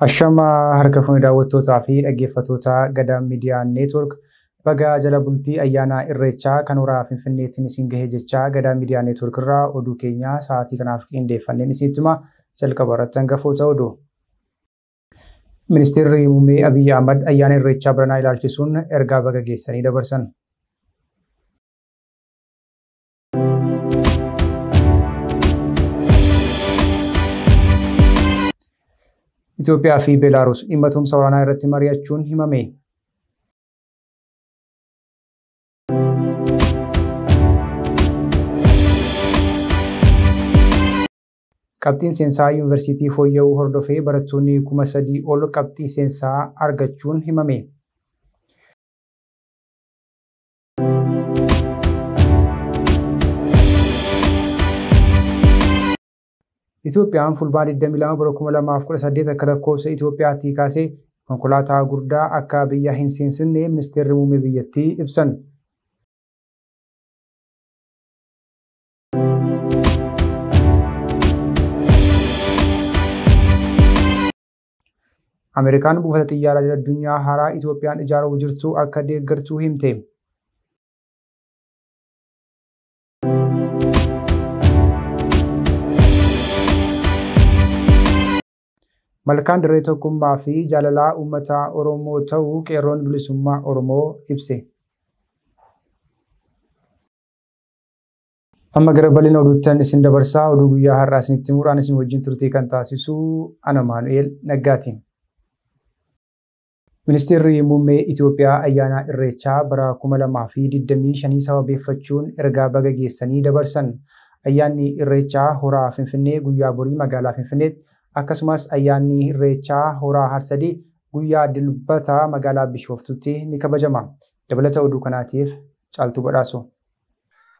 Ashama harka fuuni daawwattootaa fi dhaggeeffattoota Gadaa Miidiyaa Neetwork baga jala bultii ayyaana Irreechaa kan horaa Finfinneetiin isin gahee jechaa Gadaa Miidiyaa Neetwork irraa oduu keenya sa'aatii kanaaf qindeeffanneen isinitti hima jalqaba irratti hangafoota oduu. Ministeerri Muummee Abiy Ahmad ayyaana Irreechaa baranaa ilaalchisuun ergaa baga geessanii dabarsan. Itoophiyaa fi Belarus dhimma tumsa waraanaa irratti mari'achuun himame. Qabxiin seensaa yuunivarsiitii fooyya'uu hordofee barattoonni 3,000 ol qabxii seensaa argachuun himame. Itoophiyaan fulbaana 22/2018 akka lakkoofsa Itoophiyaatti kaasee konkolaataa guddaa akka biyya hin seensinne ministeerri muummee biyyattii ibsan. Ameerikaan buufata xiyyaaraa addunyaa haaraa Itoophiyaan ijaaruuf jirtu akka deeggartu himte. Malkaan dirree tokkummaa fi jaalalaa uummata Oromoo ta'uu qeerroon bilisummaa Oromoo ibse. Amma gara bal'ina oduuttan isin dabarsaa oduu guyyaa har'aa isinitti himuudhaan isin wajjin turtii kan taasisu ana Maanu'eel Naggaati. Ministeerri Muummee Itoophiyaa ayyaana Irreechaa bara 2025 sababeeffachuun ergaa baga geessanii dabarsan. Ayyaanni Irreechaa horaa Finfinnee guyyaa borii magaalaa Finfinneetti akkasumas ayyaanni Irreechaa horaa Harsadii guyyaa dilbataa magaalaa Bishooftuutti ni kabajama. Dabalata oduu kanaatiif Caaltuu Badhaasoo.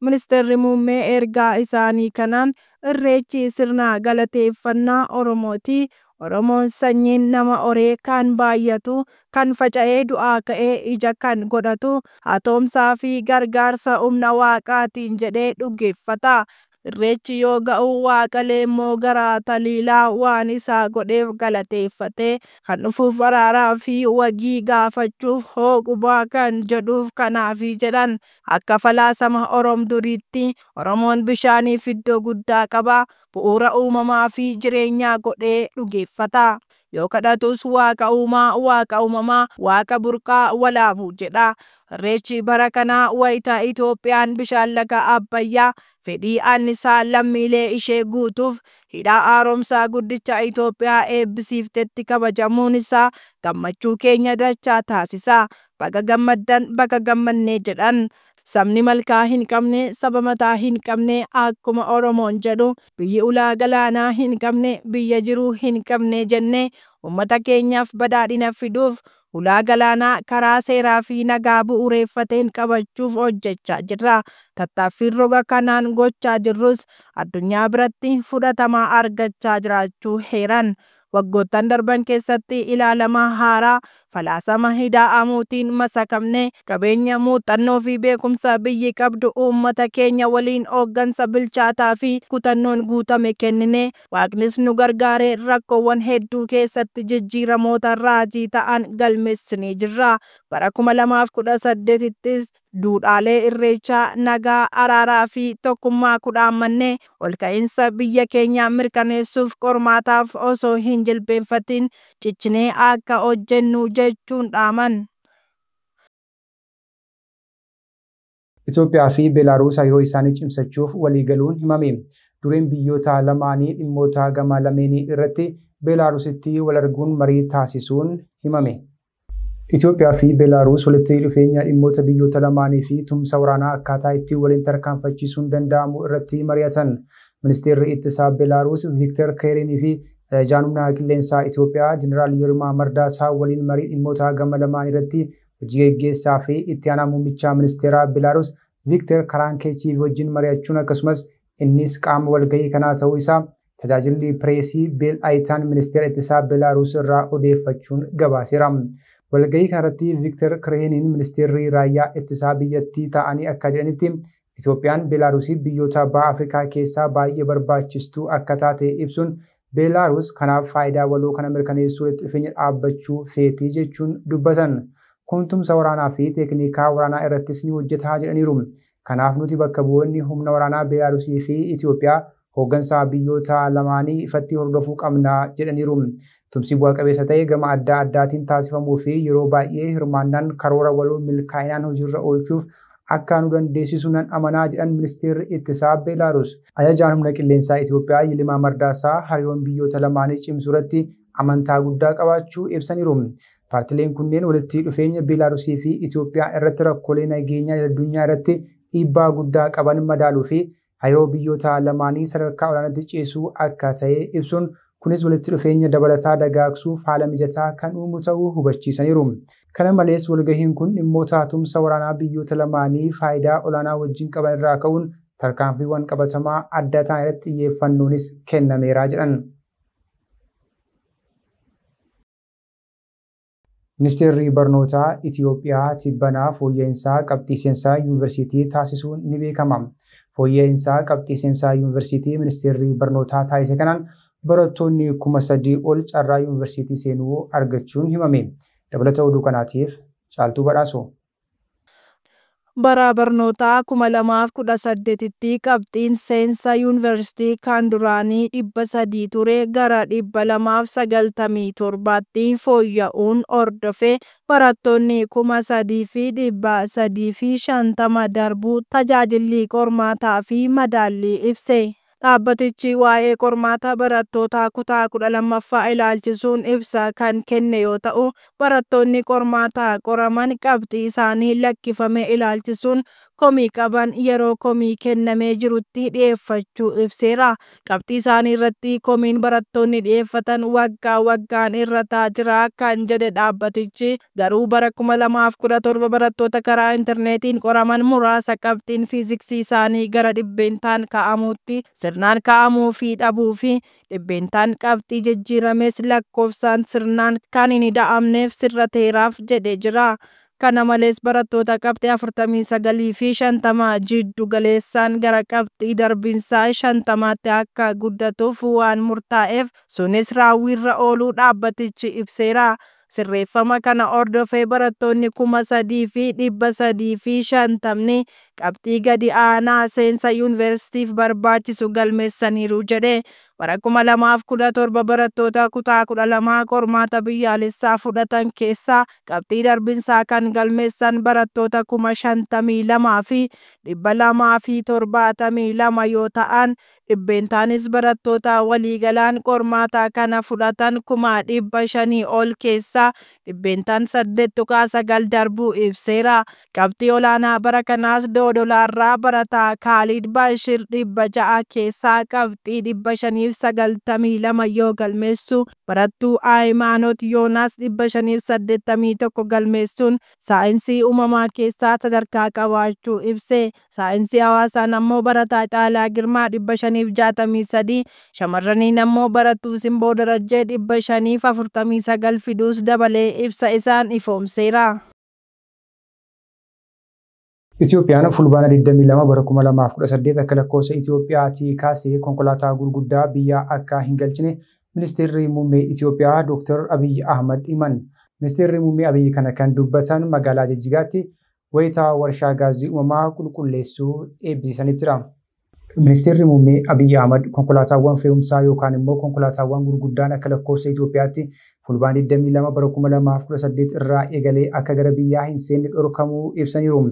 Ministeerri Muummee ergaa isaanii kanaan Irreechi sirna galateeffannaa Oromooti. Oromoon sanyiin nama oree kan baay'atu, kan faca'ee du'aa ka'ee ija kan godhatu, haatoomsaa fi gargaarsa humna waaqaatiin jedhee dhuggeeffata. Irreechi yoo ga'u waaqalee immoo garaa taliilaa waan isaa godheef galateeffatee kan dhufuuf araaraa fi wagii gaafachuuf hooqubaa kan jedhuuf kanaafi jedhan. Akka falaasama Oromduriitti Oromoon bishaaniif iddoo guddaa qaba. Bu'uura uumamaa fi jireenyaa godhee dhugeeffata. Yoo kadhatus waaqa uumaa, waaqa uumamaa, waaqa burqaa walaabu jedha. Irreechi bara kanaa wayita Itoophiyaan bishaan laga Abbayyaa fedhii annisaa lammiilee ishee guutuuf hidha haaromsaa guddicha Itoophiyaa eebbisiiftetti kabajamuun isaa gammachuu keenya dachaa taasisa. Baga gammaddan baga gammannee jedhan. Sabni malkaa hin qabne, saba mataa hin qabne akkuma Oromoon jedhu biyyi ulaa galaanaa hin qabne, biyya jiruu hin qabne jennee uummata keenyaaf badhaadhina fiduuf ulaa galaanaa karaa seeraa fi nagaa bu'uureeffateen qabachuuf hojjechaa jirra. Tattaaffiin roga kanaan gochaa jirrus addunyaa biratti fudhatama argachaa jiraachuu heeran. Waggoottan darban keessatti ilaalamaa haaraa falaasama hidha'amuutiin masakamne qabeenya muuxannoo fi beekumsa biyyi qabdu uummata keenya waliin hooggansa bilchaataa fi kutannoon guutame kennine waaqnis nu gargaaree rakkoowwan hedduu keessatti jijjiiramoota raajii ta'an galmeessinee jirra. Bara 2018ttis duudhaalee Irreechaa nagaa, araaraa fi tokkummaa kudhaammanne ol ka'iinsa biyya keenyaa mirkaneessuuf qormaataaf osoo hin jilbeenfatin ciccinee akka hojjennu jechuun dhaaman. Itoophiyaa fi Belarus hariiroo isaanii cimsachuuf waliigaluun himame. Dureen biyyoota lamaanii dhimmoota gama lameenii irratti Belarusitti wal arguun marii taasisuun himame. Itoophiyaa fi Belarus walitti dhufeenya dhimmoota biyyoota lamaanii fi tumsa waraanaa akkaataa itti waliin tarkaanfachiisuun danda'amu irratti mari'atan. Ministeerri ittisaa Belarus Viktor Keerinii fi jaanumna qilleensaa Itoophiyaa Jeneraal Yirmaa Mardaasaa waliin marii dhimmoota gama lamaanii irratti hojii gaggeessaa fi itti aanaa muummicha ministeeraa Belarus Viktor Karankeechii wajjin mari'achuun akkasumas innis qaama walgahii kanaa ta'uu isaa tajaajilli pireesii Beelaayitaan ministeera ittisaa Belarus irraa odeeffachuun gabaaseera. Walgahii kanarratti Viktor Keeriiniin ministeerri raayyaa ittisaa biyyattii ta'anii akka jedhanitti Itoophiyaan Belarusii biyyoota baha Afrikaa keessaa baay'ee barbaachistuu akka taate ibsuun Beelaaruus kanaaf faayidaa waloo kana mirkaneessuu walitti dhufeenya dhaabbachuu feetii jechuun dubbatan. Kun tumsa waraanaa fi teeknikaa waraanaa irrattis ni hojjetaa jedhaniiru. Kanaaf nuti bakka bu'oonni humna waraanaa Beelaaruusii fi Itoophiyaa hooggansa biyyoota lamaanii ifatti hordofuu qabna jedhaniiru. Tumsi bu'a qabeessa ta'e gama adda addaatiin taasifamuu fi yeroo baay'ee hirmaannaan karoora waloo milkaa'inaan hojiirra oolchuuf akka nu dandeessisu nan amanaa jedhan ministeerri ittisaa Beelaaruus. Ajajaan humna qilleensaa Itoophiyaa Yilimaa Mardaasaa hariiroon biyyoota lamaanii cimsuu irratti amantaa guddaa qabaachuu ibsaniiru. Paartileen kunneen walitti dhufeenya Beelaaruusii fi Itoophiyaa irratti rakkoolee nageenyaa addunyaa irratti dhiibbaa guddaa qaban madaaluu fi hariiroo biyyoota lamaanii sadarkaa olaanaatti ceesuu akka ta'e ibsuun kunis walitti dhufeenya dabalataa dagaagsuuf haala mijataa kan uumu ta'uu hubachiisaniiru. Kana malees walgahiin kun dhimmoota tumsa waraanaa biyyoota lamaanii faayidaa olaanaa wajjin qaban irraa ka'uun tarkaanfiiwwan qabatamaa adda ta'an irratti xiyyeeffannoonis kennameera jedhan. Ministeerri barnootaa Itoophiyaa tibbanaa fooyya'insaa qabxii seensaa yuunivarsiitii taasisuun ni beekama. Fooyya'insaa qabxii seensaa yuunivarsiitii ministeerri barnootaa taasise kanaan barattoonni 3,000 ol carraa yuunivarsiitii seenuu argachuun himame. Dabalata oduu kanaatiif Caaltuu Badhaasoo. Bara barnootaa 2018tti qabxiin seensa yuunivarsiitii kan duraanii 300 ture gara 297tti fooyya'uun hordofee barattoonni 3,350 darbuu tajaajilli qormaataa fi madaallii ibse. Dhaabbatichi waa'ee qormaata barattootaa kutaa 12ffaa ilaalchisuun ibsa kan kenne yoo ta'u, barattoonni qormaataa qoraman qabxii isaanii lakkifame ilaalchisuun komii qaban yeroo komii kennamee jirutti dhiyeeffachuu ibseera. Qabxii isaanii irratti komiin barattoonni dhiyeeffatan waggaa waggaan irrataa jira kan jedhe dhaabbatichi garuu bara 2017 barattoota karaa intarneetiin qoraman muraasa qabxiin fiiziksii isaanii gara dhibbeentaan ka'amuutti sirnaan ka'amuu fi dhabuu fi dhibbeentaan qabxii jijjiirames lakkoofsaan sirnaan kan hin ida'amneef sirrateeraaf jedhe jira. Kana malees barattoota qabxii 49 fi 50 jiddu galeessaan gara qabxii darbiinsaa 50tti akka guddatuuf waan murtaa'eef sunis raawwiirra ooluu dhaabbatichi ibseera. Sirreeffama kana hordofee barattoonni 3,350 qabxii gadi aanaa seensa yuunivarsiitiif barbaachisu galmeessaniiru jedhe. Bara 2017 barattoota kutaa 12 qormaata biyyaalessaa fudhatan keessaa qabxii darbiinsaa kan galmeessan barattoota 52,272 yoo ta'an dhibbeentaanis barattoota waliigalaan qormaata kana fudhatan 500,000 ol keessaa dhibbeentaan 8.9 darbuu ibseera. Qabxii olaanaa bara kanaas Doodolaarraa barataa Kaalid Bashir 600 keessaa qabxii 592 yoo galmeessu barattuu Ayimaanot Yoonaas 581 galmeessuun saayinsii uumamaa keessaa sadarkaa qabaachuu ibse. Saayinsii hawaasaan ammoo barataa Caalaa Girmaa 563 shamarraniin ammoo barattuu Simboo Darajjee 549 fiduus dabalee ibsa isaan ifoomseera. Itoophiyaan fulbaana 22 bara 2018 akka lakkoofsa Itoophiyaatii kaasee konkolaataa gurguddaa biyya akka hin galchine ministeerri muummee Itoophiyaa Dr. Abiy Ahmad himan. Ministeerri muummee Abiy kana kan dubbatan magaalaa Jijjigaatti wayitaa warshaa gaazii uumamaa qulqulleessuu eebbisiisanittira. Ministeerri muummee Abiy Ahmad konkolaataawwan fe'umsaa yookaan immoo konkolaataawwan gurguddaan akka lakkoofsa Itoophiyaatti fulbaana 22 bara 2018 irraa eegalee akka gara biyyaa hin seenne dhorkamuu ibsaniiru.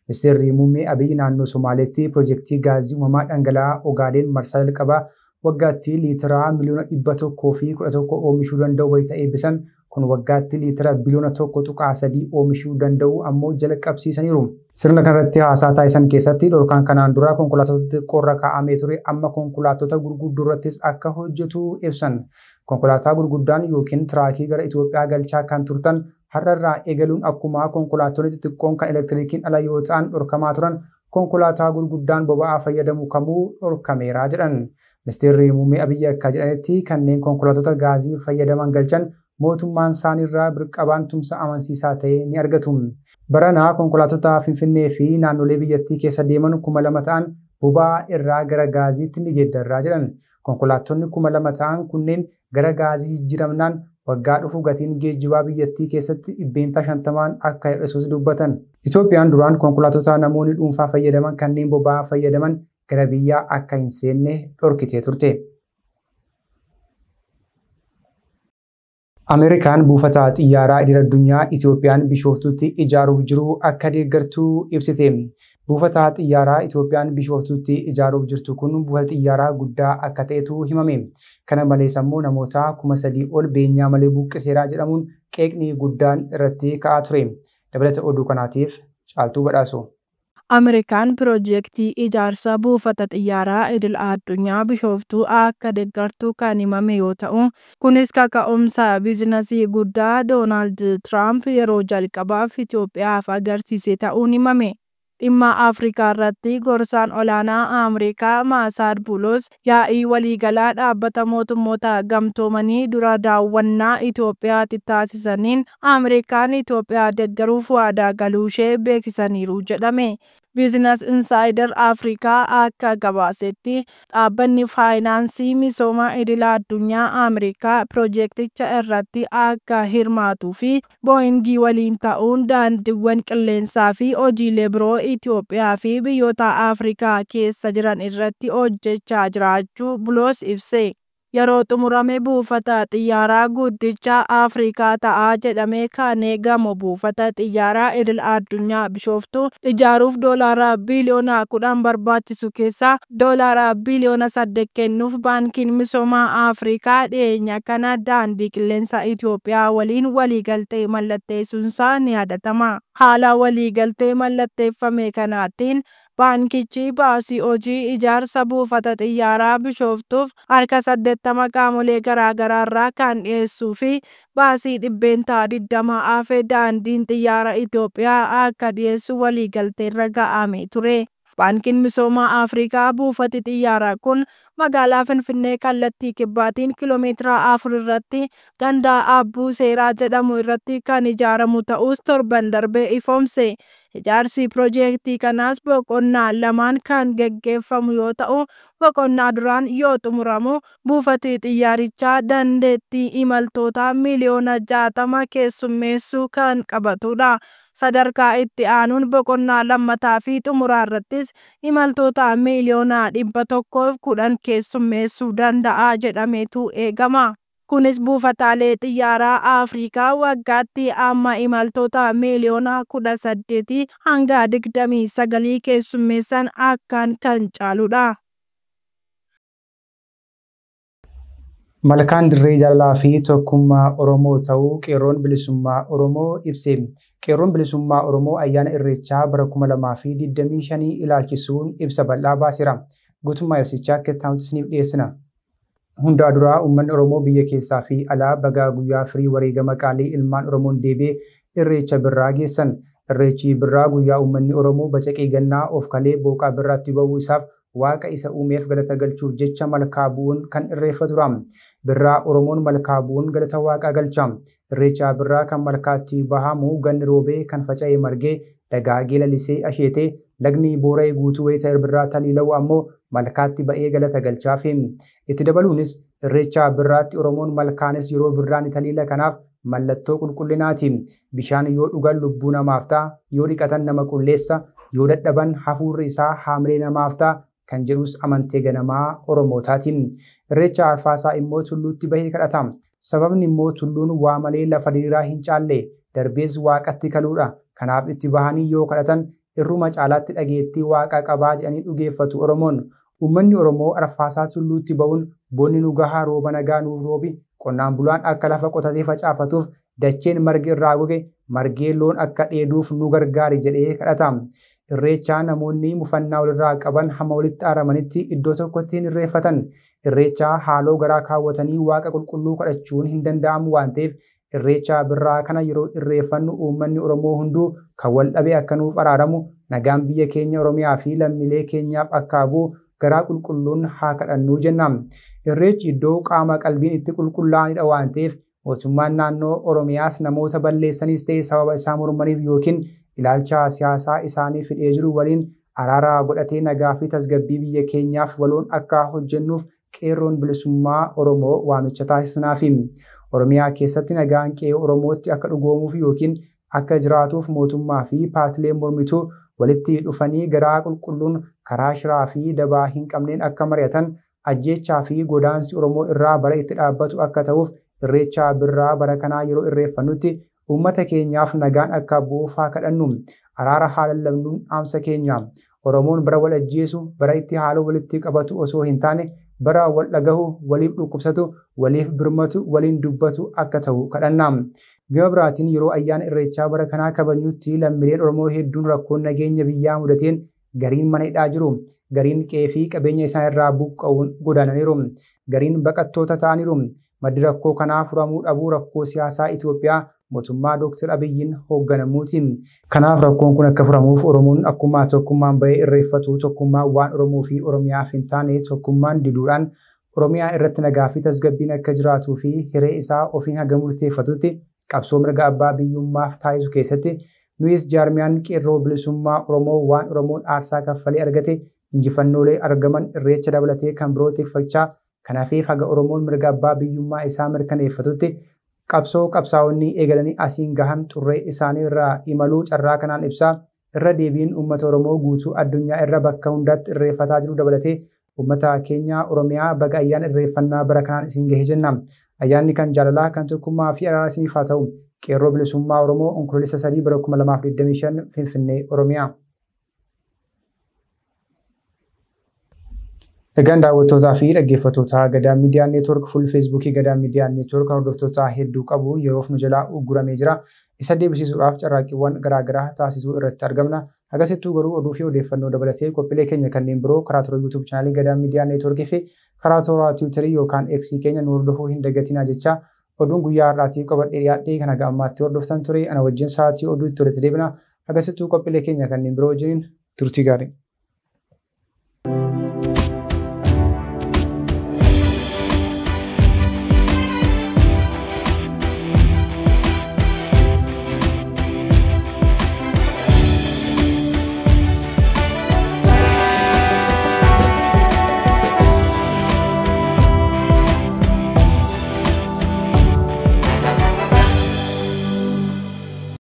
Ministeerri muummee Abiy naannoo Somaaleetti piroojeektii gaazii uumamaa dhangala'aa Ogaaden marsaa jalqabaa waggaatti liitira miliyoona 111 oomishuu danda'u wayita eebbisan kun waggaatti liitira biliyoona 1.3 oomishuu danda'u ammoo jalqabsiisaniiru. Sirna kanarratti haasaa taasisan keessatti dhorkaan kanaan dura konkolaattota xixiqqoorra kaa'amee ture amma konkolaattota gurguddoo irrattis akka hojjetu ibsan. Konkolaataa gurguddaan yookiin tiraakii gara Itoophiyaa galchaa kan turtan har'arraa eegaluun akkuma konkolaattonni xixiqqoon kan elektiriikiin ala yoo ta'an dhorkamaa turan konkolaataa gurguddaan boba'aa fayyadamu kamuu dhorkameera jedhan. Ministeerri muummee Abiy akka jedhanitti kanneen konkolaattota gaazii fayyadaman galchan mootummaan isaaniirraa birqabaan tumsa amansiisaa ta'e ni argatu. Baranaa konkolaattota Finfinnee fi naannolee biyyattii keessa deeman 2,000 ta'an boba'aa irraa gara gaaziitti ni geeddarraa jedhan. Konkolaattonni 2000 ta'an kunneen gara gaazii jijjiiramnaan waggaa dhufu gatiin geejjibaa biyyattii keessatti 50% akka hir'isuus dubbatan. Itoophiyaan duraan konkolaattota namoonni dhuunfaa fayyadaman kanneen boba'aa fayyadaman gara biyyaa akka hin seenne dhorkitee turte. Ameerikaan buufata xiyyaaraa idil-addunyaa Itoophiyaan Bishooftuutti ijaaruuf jiru akka deeggartuu ibsite. Buufata xiyyaaraa Itoophiyaan Bishooftuutti ijaaruuf jirtu kun buufata xiyyaaraa guddaa akka ta'etu himame. Kana malees ammoo namoota 3,000 ol beenyaa malee buqqiseeraa jedhamuun qeeqni guddaan irratti ka'aa ture. Dabalata oduu kanaatiif Caaltuu Badhaasoo. Ameerikaan piroojeektii ijaarsa buufata xiyyaaraa idil-addunyaa Bishooftuu akka deeggartu kan himame yoo ta'u, kunis kaka'umsa biizinasii guddaa Doonaald Tiraamp yeroo jalqabaaf Itoophiyaaf agarsiise ta'uun himame. Dhimma Afrikaa irratti gorsaan olaanaa Ameerikaa Maasaad Buulos yaa'ii waliigalaa dhaabbata mootummoota gamtoomanii dura daawwannaa Itoophiyaatti taasisaniin Ameerikaan Itoophiyaa deeggaruuf waadaa galuushee beeksisaniiru jedhame. Biizines Insaayider Afrikaa akka gabaasetti dhaabbanni faayinaansii misooma idil-addunyaa Ameerikaa piroojeekticha irratti akka hirmaatuu fi Booyingii waliin ta'uun daandiiwwan qilleensaa fi hojiilee biroo Itoophiyaa fi biyyoota Afrikaa keessa jiran irratti hojjechaa jiraachuu Buulos ibse. Yeroo xumurame buufata xiyyaaraa guddicha Afrikaa ta'aa jedhamee kan eegamu buufata xiyyaaraa idil-addunyaa Bishooftuu ijaaruuf doolaara biliyoona 10 barbaachisu keessaa doolaara biliyoona 8 kennuuf baankiin misooma Afrikaa dhiyeenya kana daandii qilleensa Itoophiyaa waliin waliigaltee mallatteessuunsaa ni yaadatama. Haala waliigaltee mallatteeffame kanaatiin baankichi baasii hojii ijaarsa buufata xiyyaaraa Bishooftuuf harka 80 qaamolee garaagaraa irraa kan dhiyeessuu fi baasii dhibbeentaa 20 hafe daandiin xiyyaara Itoophiyaa akka dhiyeessu waliigalteerra ga'ame ture. Baankiin misooma Afrikaa buufati xiyyaaraa kun magaalaa Finfinnee kallattii kibbaatiin kiiloomeetira 4 irratti ganda Abbuu Seeraa jedhamu irratti kan ijaaramu ta'us torban darbee ifoomse. Ijaarsi piroojeektii kanaas boqonnaa lamaan kan geggeeffamu yoo ta'u, boqonnaa duraan yoo xumuramu buufati xiyyaarichaa dandeettii imaltoota miliyoona 60 keessummeessuu kan qabatudha. Sadarkaa itti aanuun boqonnaa lammataa fi xumuraa irrattis imaltoota miliyoona 110 keessummeessuu danda'a jedhameetu eegama. Kunis buufataalee xiyyaaraa Afrikaa waggaatti amma imaltoota miliyoona 18 hanga 29 keessummeessan akkaan kan caaludha. Malkaan dirree jaalalaa fi tokkummaa Oromoo ta'uu qeerroon bilisummaa Oromoo ibse. Qeerroon bilisummaa Oromoo ayyaana Irreechaa bara 2025 ilaalchisuun ibsa bal'aa baaseera. Guutummaa ibsichaa akka ta'utti dhiyeessina. Hundaa duraa uummanni Oromoo biyya keessaa fi alaa bagaa guyyaa firii wareegama qaalii ilmaan Oromoon deebi'ee Irreecha birraa geessan. Irreechi birraa guyyaa uummanni Oromoo bacaqee gannaa of kalee booqaa birraatti ba'uu isaaf waaqa isa uumeef galata galchuuf jecha malkaa bu'uun kan irreeffatudha. Birraa Oromoon malkaa bu'uun galata waaqaa galcha. Irreecha birraa kan malkaatti bahamu ganni roobee kan faca'ee margee dagaagee lalisee asheetee lagni boora'ee guutuu wayita birraa taliila'u ammoo malkaatti ba'ee galata galchaaf. Itti dabaluunis irreecha birraatti Oromoon malkaanis yeroo birraan taliila kanaaf mallattoo qulqullinaati. Bishaan yoo dhugan lubbuu namaaf ta'a, yoo dhiqatan nama qulleessa, yoo dadhaban hafuurri isaa haamilee namaaf ta'a kan jedhus amantee ganamaa Oromootaati. Irreecha arfaasaa immoo tulluutti bahee kadhata. Sababni immoo tulluun waa malee lafa diriiraa hin caalle darbees waaqatti kaluudha. Kanaaf itti bahanii yoo kadhatan irruma caalaatti dhageettii waaqa qabaa jedhanii dhugeeffatu Oromoon. Uummanni Oromoo arfaasaa tulluutti ba'uun bonni nu gahaa rooba nagaa nuuf roobi, qonnaan bulaan akka lafa qotatee facaafatuuf dacheen margi irraa goge margee loon akka dheeduuf nu gargaari jedhee kadhata. Irreechaa namoonni mufannaa walirraa qaban hamma walitti aaramanitti iddoo tokkotti hin irreeffatan. Irreechaa haaloo garaa kaawwatanii waaqa qulqulluu kadhachuun hin danda'amu waan ta'eef irreecha birraa kana yeroo irreeffannu uummanni Oromoo hunduu kan wal dhabe akka nuuf araaramu, nagaan biyya keenya Oromiyaa fi lammiilee keenyaaf akka bu'u garaa qulqulluun haa kadhannuu jenna. Irreechi iddoo qaama qalbiin itti qulqullaa'anidha waan ta'eef mootummaan naannoo Oromiyaas namoota balleessanis ta'e sababa isaa mormaniif yookiin ilaalcha siyaasaa isaanii fidhee jiru waliin araara godhatee nagaa fi tasgabbii biyya keenyaaf waloon akka hojjennuuf qeerroon bilisummaa Oromoo waamicha taasisnaaf. Oromiyaa keessatti nagaan qe'ee Oromootti akka dhugoomuuf yookiin akka jiraatuuf mootummaa fi paartileen mormituu walitti dhufanii garaa qulqulluun karaa shiraa fi dabaa hin qabneen akka mari'atan ajjeechaa fi godaansi Oromoo irraa bara itti dhaabbatu akka ta'uuf irreechaa birraa bara kanaa yeroo irreeffannutti uummata keenyaaf nagaan akka bu'uuf haa kadhannu. Araara haa lallabnuun dhaamsa keenya. Oromoon bara wal ajjeesu bara itti haala walitti qabatu osoo hin taane bara wal dhagahu waliif dhukkubsatu waliif birmatu waliin dubbatu akka ta'u kadhanna. Gama biraatiin yeroo ayyaana irreechaa bara kanaa kabajnutti lammiileen Oromoo hedduun rakkoon nageenya biyyaa mudateen gariin mana hidhaa jiru. Gariin qe'ee fi qabeenya isaan irraa buqqa'uun godaananiiru. Gariin baqattoota ta'aniiru. Maddi rakkoo kanaa furamuu dhabuu rakkoo siyaasaa Itoophiyaa mootummaa Dr. Abiyyiin hoogganamuuti. Kanaaf rakkoon kun akka furamuuf Oromoon akkuma tokkummaan bahee irreeffatu tokkummaan waan Oromoo fi Oromiyaaf hin taane tokkummaan diduudhaan Oromiyaa irratti nagaa fi tasgabbiin akka jiraatuu fi hiree isaa ofiin haga murteeffatutti qabsoo mirga abbaa biyyummaaf taasisu keessatti nuyis jaarmiyaan qeerroo bilisummaa Oromoo waan Oromoon aarsaa kaffalee argate injifannoolee argaman irreecha dabalatee kan biroo tikfachaa kanaafii haga Oromoon mirga abbaa biyyummaa isaa mirkaneeffatutti qabsoo qabsaa'onni eegalanii asiin gahan xurree isaanii irraa imaluu carraa kanaan ibsaa irra deebiin uummata Oromoo guutuu addunyaa irra bakka hundaatti irreeffataa jiru dabalatee uummata keenya Oromiyaa baga ayyaana irreeffannaa bara kanaan isin gahee jenna. Ayyaanni kan jaalalaa kan tokkummaa fi araara isiniif haa ta'u. Qeerroo bilisummaa Oromoo onkoloolessa 3 bara 2025 Finfinnee Oromiyaa. Egaan daawwattootaa fi dhaggeeffattoota Gadaa Miidiyaa Neetwoork fuul Feesbuukii Gadaa Miidiyaa Neetwoork hordoftoota hedduu qabu yeroof nu jalaa ugguramee jira. Isa deebisiisuudhaaf carraaqqiiwwan garaagaraa taasisuu irratti argamna. Agarsiistuu garuu oduu fi odeeffannoo dabalatee qophiilee keenya kanneen biroo karaa toora YouTube chaanaalii Gadaa Miidiyaa Neetwoorkii fi karaa toora Tiwiitarii yookaan X keenya nu hordofuu hin dagatinaa jecha oduun guyyaa har'aatii qabadhee dhiyaadhee kan haga ammaatti hordoftan ture ana wajjin sa'aatii oduu itti walitti deebina. Agarsiistuu qophiilee keenya kanneen biroo wajjin turtii gaarii.